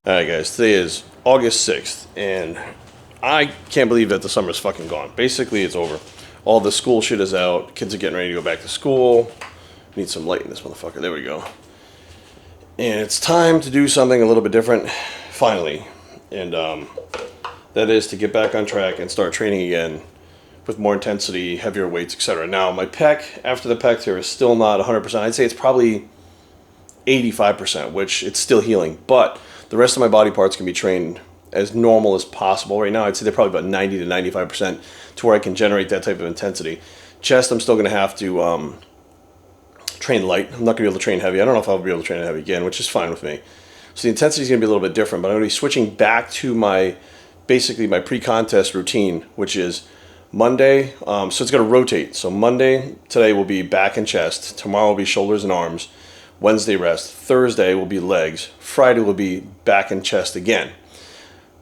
Alright guys, today is August 6th, and I can't believe that the summer's fucking gone. Basically, it's over. All the school shit is out, kids are getting ready to go back to school. Need some light in this motherfucker, there we go. And it's time to do something a little bit different, finally. And that is to get back on track and start training again with more intensity, heavier weights, etc. Now, my pec, after the pec tear, is still not 100%. I'd say it's probably 85%, which it's still healing, but the rest of my body parts can be trained as normal as possible. Right now, I'd say they're probably about 90 to 95% to where I can generate that type of intensity. Chest, I'm still going to have to train light. I'm not going to be able to train heavy. I don't know if I'll be able to train heavy again, which is fine with me. So the intensity is going to be a little bit different, but I'm going to be switching back to basically my pre-contest routine, which is Monday. So it's going to rotate. So Monday, today will be back and chest. Tomorrow will be shoulders and arms. Wednesday rest. Thursday will be legs. Friday will be back and chest again.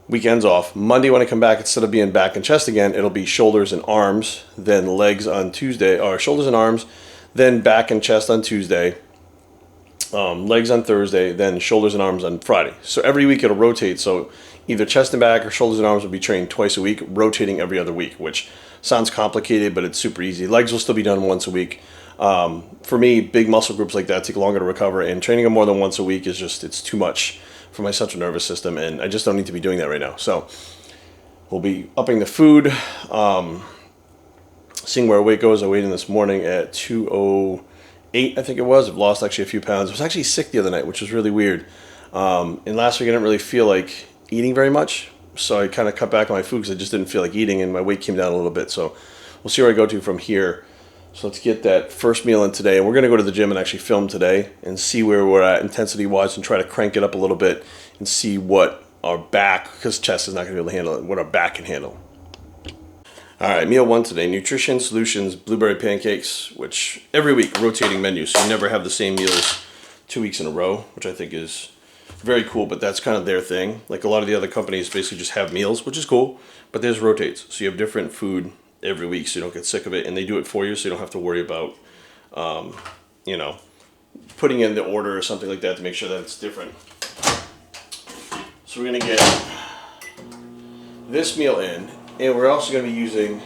Weekends off. Monday when I come back, instead of being back and chest again, it'll be shoulders and arms, then legs on Tuesday, or shoulders and arms, then back and chest on Tuesday, legs on Thursday, then shoulders and arms on Friday. So every week it'll rotate. So either chest and back or shoulders and arms will be trained twice a week, rotating every other week, which sounds complicated, but it's super easy. Legs will still be done once a week. For me, big muscle groups like that take longer to recover, and training them more than once a week is just, it's too much for my central nervous system, and I just don't need to be doing that right now. So we'll be upping the food, seeing where weight goes. I weighed in this morning at 208, I think it was. I've lost actually a few pounds. I was actually sick the other night, which was really weird. And last week I didn't really feel like eating very much, so I kind of cut back on my food because I just didn't feel like eating, and my weight came down a little bit. So we'll see where I go to from here. So let's get that first meal in today. And we're going to go to the gym and actually film today and see where we're at intensity-wise and try to crank it up a little bit and see what our back, because chest is not going to be able to handle it, what our back can handle. All right, meal one today, Nutrition Solutions Blueberry Pancakes, which every week, rotating menu. So you never have the same meals 2 weeks in a row, which I think is very cool, but that's kind of their thing. Like a lot of the other companies basically just have meals, which is cool, but there's rotates. So you have different food every week so you don't get sick of it, and they do it for you so you don't have to worry about putting in the order or something like that to make sure that it's different. So we're going to get this meal in, and we're also going to be using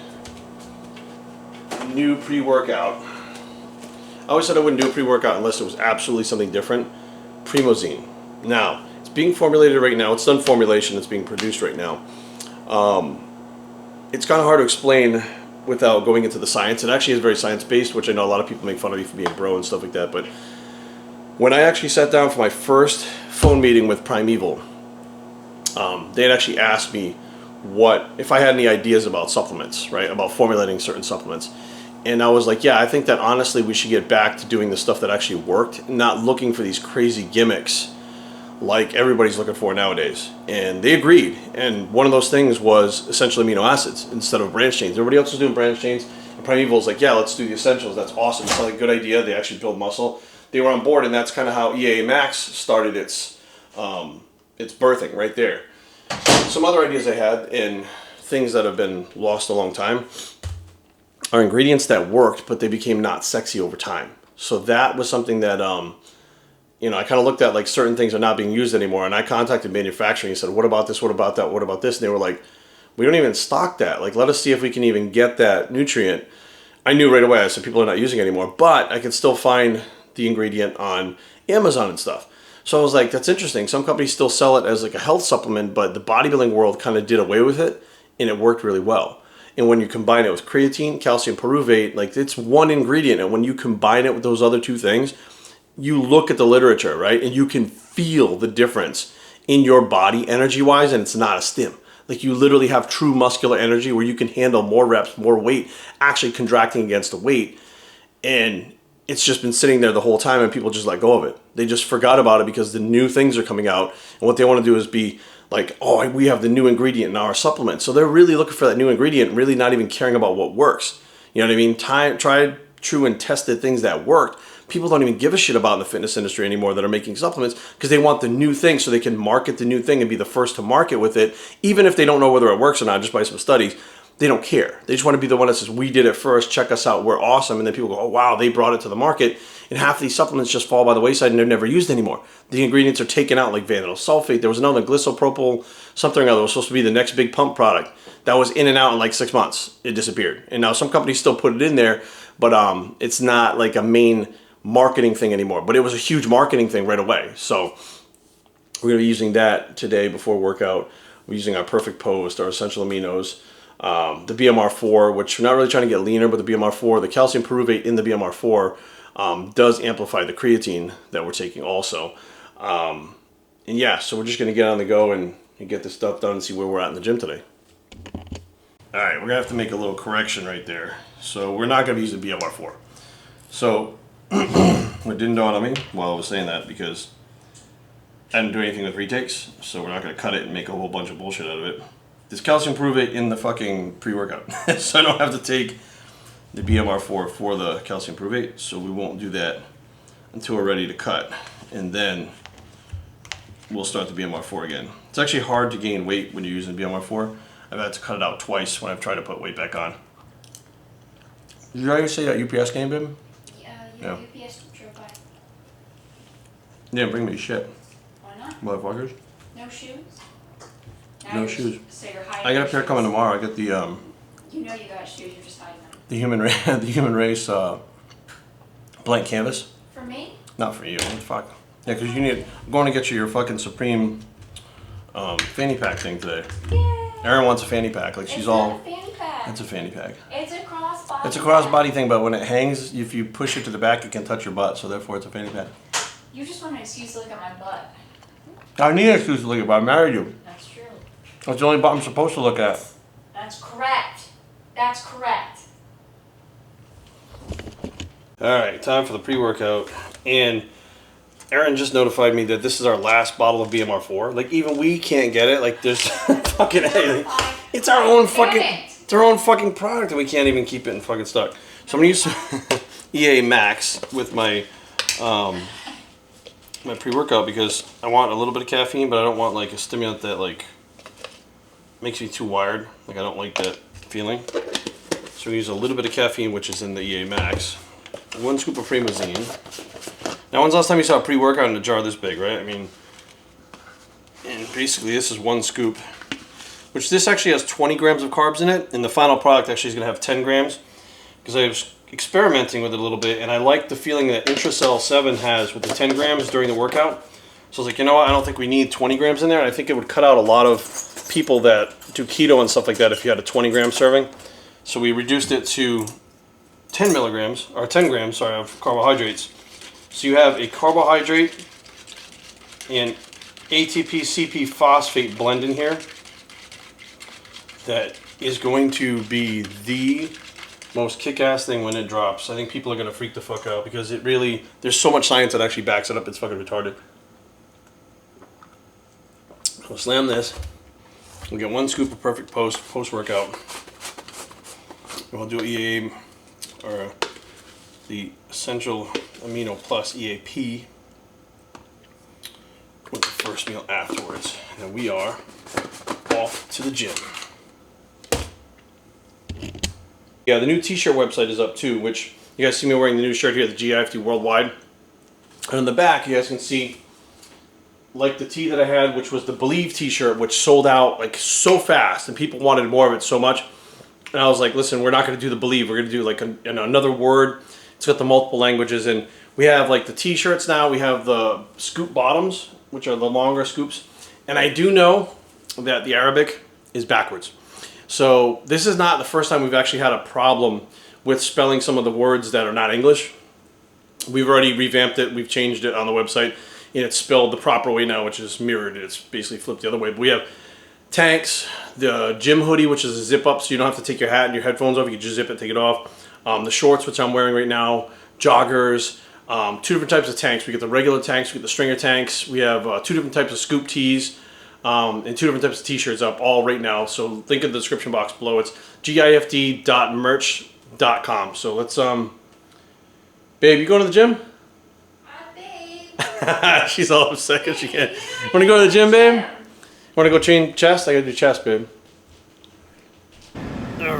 new pre-workout. I always said I wouldn't do a pre-workout unless it was absolutely something different. Primousine. Now, it's being formulated right now. It's done formulation. It's being produced right now. It's kind of hard to explain without going into the science. It actually is very science-based, which I know a lot of people make fun of me for being bro and stuff like that. But when I actually sat down for my first phone meeting with Primeval, they had actually asked me if I had any ideas about supplements, right? About formulating certain supplements. And I was like, yeah, I think that honestly we should get back to doing the stuff that actually worked, not looking for these crazy gimmicks like everybody's looking for nowadays. And they agreed. And one of those things was essential amino acids instead of branch chains. Everybody else was doing branch chains. And Primeval was like, yeah, let's do the essentials. That's awesome. It's like a good idea. They actually build muscle. They were on board, and that's kind of how EAA Max started its birthing right there. Some other ideas I had, and things that have been lost a long time, are ingredients that worked, but they became not sexy over time. So that was something that I kind of looked at, like, certain things are not being used anymore, and I contacted manufacturing and said, what about this, what about that, what about this? And they were like, we don't even stock that. Like, let us see if we can even get that nutrient. I knew right away. I said, people are not using it anymore, but I could still find the ingredient on Amazon and stuff. So I was like, that's interesting. Some companies still sell it as like a health supplement, but the bodybuilding world kind of did away with it, and it worked really well. And when you combine it with creatine, calcium pyruvate, like, it's one ingredient, and when you combine it with those other two things, you look at the literature, right? And you can feel the difference in your body energy-wise, and it's not a stim. Like, you literally have true muscular energy where you can handle more reps, more weight, actually contracting against the weight. And it's just been sitting there the whole time, and people just let go of it. They just forgot about it because the new things are coming out, and what they want to do is be like, oh, we have the new ingredient in our supplement. So they're really looking for that new ingredient, really not even caring about what works. You know what I mean? Tried, true, and tested things that worked. People don't even give a shit about in the fitness industry anymore that are making supplements, because they want the new thing so they can market the new thing and be the first to market with it, even if they don't know whether it works or not, just by some studies. they don't care. They just want to be the one that says, we did it first, check us out, we're awesome. And then people go, oh wow, they brought it to the market. And half of these supplements just fall by the wayside and they're never used anymore. The ingredients are taken out, like vanillin sulfate. There was another glycopropyl something or other. It was supposed to be the next big pump product. That was in and out in like 6 months. It disappeared. And now some companies still put it in there, but it's not like a main marketing thing anymore. But it was a huge marketing thing right away. So we're going to be using that today before workout. We're using our Perfect Post, our essential aminos. The BMR4, which we're not really trying to get leaner, but the BMR4, the calcium pyruvate in the BMR4 does amplify the creatine that we're taking also. And yeah, so we're just going to get on the go and get this stuff done and see where we're at in the gym today. Alright, we're going to have to make a little correction right there. So we're not going to be using BMR4. So, it didn't dawn on me while I was saying that because I didn't do anything with retakes, so we're not going to cut it and make a whole bunch of bullshit out of it. There's calcium pyruvate in the fucking pre-workout, so I don't have to take the BMR4 for the calcium pyruvate, so we won't do that until we're ready to cut, and then we'll start the BMR4 again. It's actually hard to gain weight when you're using BMR4. I've had to cut it out twice when I've tried to put weight back on. Did you already say that UPS game, babe? Yeah. UPS drove by. You didn't bring me shit. Why not? Motherfuckers. No shoes? No shoes. So you're hiding I got a pair coming tomorrow. I got the You know you got shoes, you're just hiding them. the human race blank canvas. For me? Not for you. What the fuck? Yeah, because you need. I'm going to get you your fucking Supreme fanny pack thing today. Yay! Erin wants a fanny pack. Like she's it's all. Not a fanny pack. It's a fanny pack. It's a crossbody. It's a crossbody thing, but when it hangs, if you push it to the back, it can touch your butt. So therefore, it's a fanny pack. You just want an excuse to look at my butt. I need an excuse to look at, but I married you. That's true. That's the only butt I'm supposed to look at. That's correct. That's correct. Alright, time for the pre-workout. And Erin just notified me that this is our last bottle of BMR4. Like, even we can't get it. Like, there's fucking... It's our own fucking... It's our own fucking product, and we can't even keep it in fucking stock. So I'm going to use some EA Max with my... my pre-workout because I want a little bit of caffeine, but I don't want like a stimulant that like makes me too wired. Like I don't like that feeling. So we use a little bit of caffeine, which is in the EA Max. 1 scoop of Primousine. Now, when's the last time you saw a pre-workout in a jar this big, right? I mean, and basically this is 1 scoop, which this actually has 20 grams of carbs in it, and the final product actually is going to have 10 grams because I was experimenting with it a little bit, and I like the feeling that Intracell 7 has with the 10 grams during the workout. So I was like, you know what, I don't think we need 20 grams in there, and I think it would cut out a lot of people that do keto and stuff like that if you had a 20 gram serving. So we reduced it to 10 milligrams, or 10 grams, sorry, of carbohydrates. So you have a carbohydrate and ATP-CP phosphate blend in here that is going to be the most kick-ass thing when it drops. I think people are going to freak the fuck out because it really, there's so much science that actually backs it up, it's fucking retarded. We'll slam this. We'll get 1 scoop of Perfect post-workout. And we'll do EA, or the Essential Amino Plus EAP with the first meal afterwards. And we are off to the gym. Yeah, the new t-shirt website is up too, which you guys see me wearing the new shirt here, the Gifd Worldwide. And on the back, you guys can see, like the tee that I had, which was the Believe t-shirt, which sold out like so fast, and people wanted more of it so much. And I was like, listen, we're not going to do the Believe. We're going to do like another word. It's got the multiple languages, and we have like the t-shirts now. We have the scoop bottoms, which are the longer scoops. And I do know that the Arabic is backwards. So this is not the first time we've actually had a problem with spelling some of the words that are not English. We've already revamped it. We've changed it on the website, and it's spelled the proper way now, which is mirrored. It's basically flipped the other way. But we have tanks, the gym hoodie, which is a zip up, so you don't have to take your hat and your headphones off. You can just zip it, take it off. The shorts, which I'm wearing right now, joggers, 2 different types of tanks. We get the regular tanks, we get the stringer tanks. We have 2 different types of scoop tees. And 2 different types of t-shirts up all right now. So link in the description box below. It's gifd.merch.com. So let's babe, you going to the gym? Babe. She's all upset because she can't. Want to go to the gym, babe? Want to go train chest? I gotta do chest, babe. All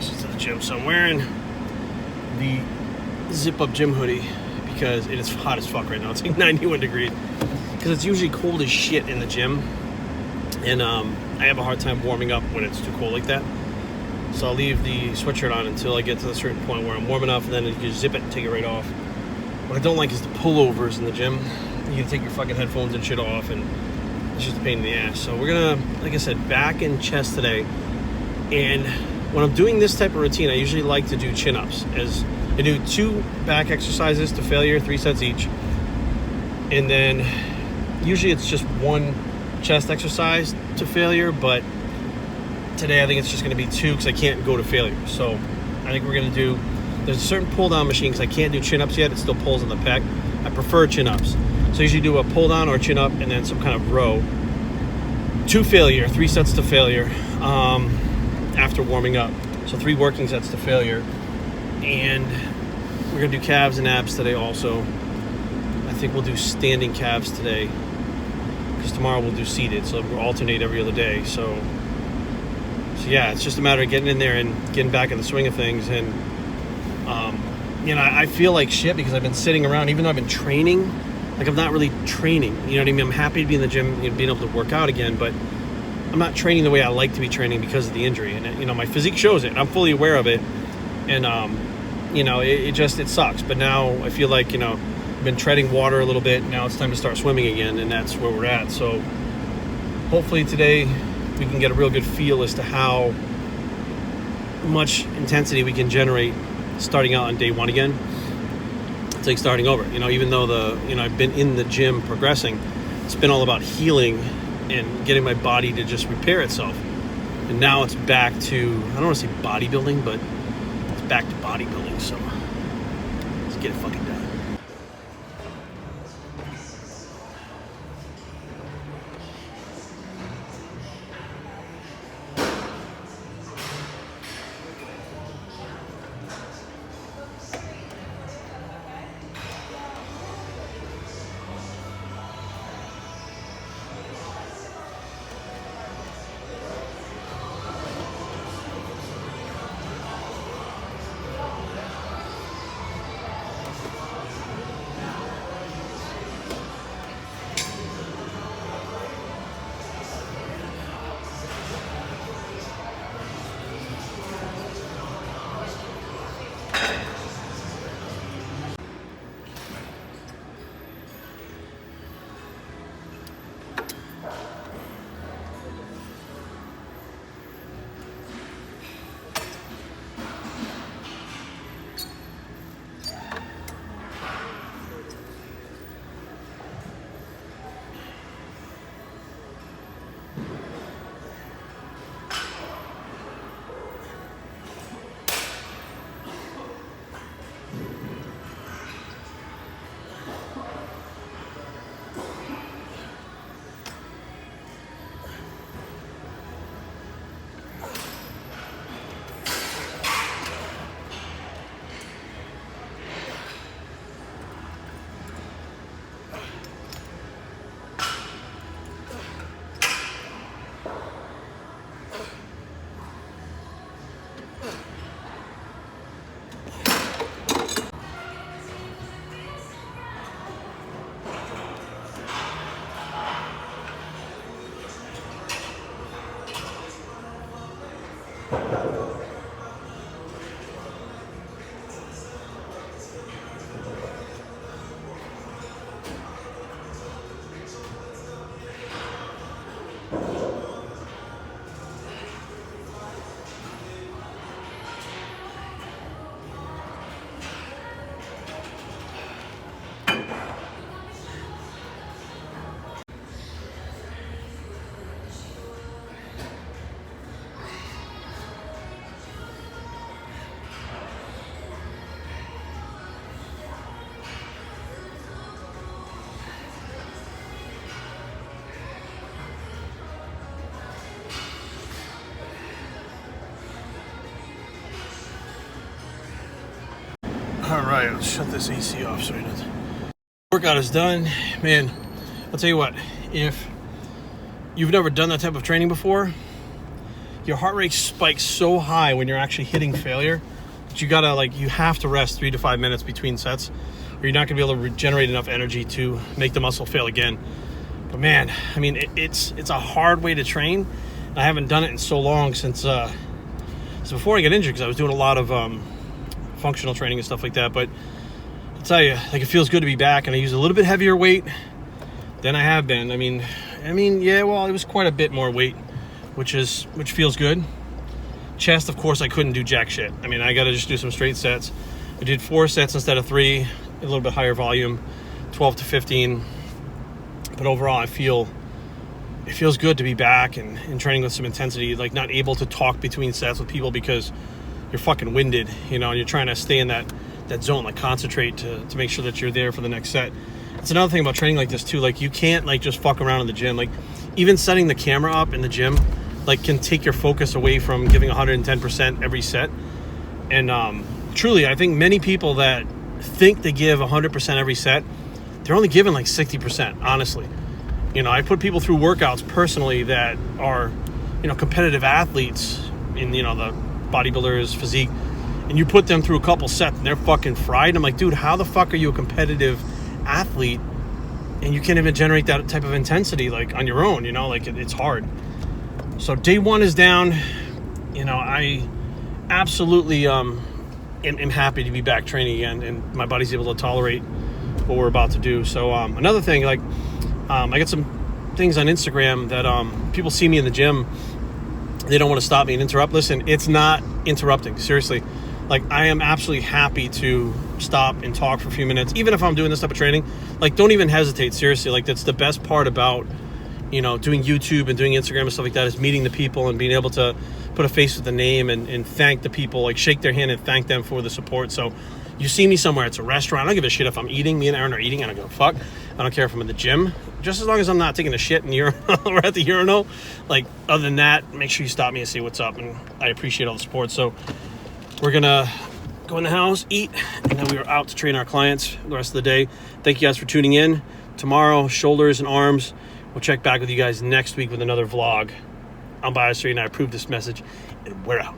glasses to the gym. So I'm wearing the zip-up gym hoodie because it is hot as fuck right now. It's like 91 degrees. Because it's usually cold as shit in the gym. And I have a hard time warming up when it's too cold like that. So I'll leave the sweatshirt on until I get to a certain point where I'm warm enough, and then you just zip it and take it right off. What I don't like is the pullovers in the gym. You gotta take your fucking headphones and shit off, and it's just a pain in the ass. So we're gonna, like I said, back and chest today. And when I'm doing this type of routine, I usually like to do chin-ups. As I do 2 back exercises to failure, 3 sets each. And then usually it's just 1 chest exercise to failure, but today I think it's just going to be 2 because I can't go to failure. So I think we're going to do, there's a certain pull down machine because I can't do chin-ups yet. It still pulls on the pec. I prefer chin-ups. So I usually do a pull down or chin up and then some kind of row to failure, 3 sets to failure after warming up. So 3 working sets to failure. And we're going to do calves and abs today also. I think we'll do standing calves today because tomorrow we'll do seated. So we'll alternate every other day. So yeah, it's just a matter of getting in there and getting back in the swing of things. And, you know, I feel like shit because I've been sitting around, even though I've been training, like I'm not really training. You know what I mean? I'm happy to be in the gym, you know, being able to work out again, but I'm not training the way I like to be training because of the injury. And, you know, my physique shows it. And I'm fully aware of it. And, you know, it sucks. But now I feel like, you know, I've been treading water a little bit. Now it's time to start swimming again. And that's where we're at. So hopefully today we can get a real good feel as to how much intensity we can generate starting out on day 1 again. It's like starting over, you know, even though I've been in the gym progressing, it's been all about healing and getting my body to just repair itself. And now it's back to, I don't want to say bodybuilding, but it's back to bodybuilding. So let's get it fucking done. Alright, let's shut this AC off so it doesn't. Workout is done. Man, I'll tell you what, if you've never done that type of training before, your heart rate spikes so high when you're actually hitting failure that you gotta, like, you have to rest 3 to 5 minutes between sets, or you're not gonna be able to regenerate enough energy to make the muscle fail again. But man, I mean, it's a hard way to train. I haven't done it in so long since before I got injured, because I was doing a lot of functional training and stuff like that. But I'll tell you, like, it feels good to be back, and I use a little bit heavier weight than I have been. I mean, yeah, well, it was quite a bit more weight, which feels good. Chest, of course, I couldn't do jack shit. I mean, I got to just do some straight sets. I did 4 sets instead of 3, a little bit higher volume, 12 to 15. But overall, it feels good to be back and training with some intensity, like not able to talk between sets with people because you're fucking winded, you know, and you're trying to stay in that zone, like concentrate to make sure that you're there for the next set. It's another thing about training like this too, like you can't like just fuck around in the gym. Like even setting the camera up in the gym, like can take your focus away from giving 110% every set. And truly, I think many people that think they give 100% every set, they're only giving like 60%, honestly. You know, I put people through workouts personally that are, you know, competitive athletes in, you know, the bodybuilders, physique, and you put them through a couple sets and they're fucking fried. I'm like, dude, how the fuck are you a competitive athlete and you can't even generate that type of intensity like on your own, you know, like it's hard. So day 1 is down. You know, I absolutely am happy to be back training again, and my body's able to tolerate what we're about to do. So another thing, like I got some things on Instagram that people see me in the gym, they don't want to stop me and interrupt. Listen, it's not interrupting, seriously. Like, I am absolutely happy to stop and talk for a few minutes, even if I'm doing this type of training. Like, don't even hesitate, seriously. Like, that's the best part about, you know, doing YouTube and doing Instagram and stuff like that, is meeting the people and being able to put a face with the name and thank the people, like shake their hand and thank them for the support. So you see me somewhere, it's a restaurant, I don't give a shit if I'm eating. Me and Aaron are eating, I don't give a fuck. I don't care if I'm in the gym, just as long as I'm not taking a shit in the urinal or at the urinal. Like, other than that, make sure you stop me and say what's up, and I appreciate all the support. So we're gonna go in the house, eat, and then we are out to train our clients the rest of the day. Thank you guys for tuning in. Tomorrow, shoulders and arms. We'll check back with you guys next week with another vlog. I'm Biosphere, and I approve this message, and we're out.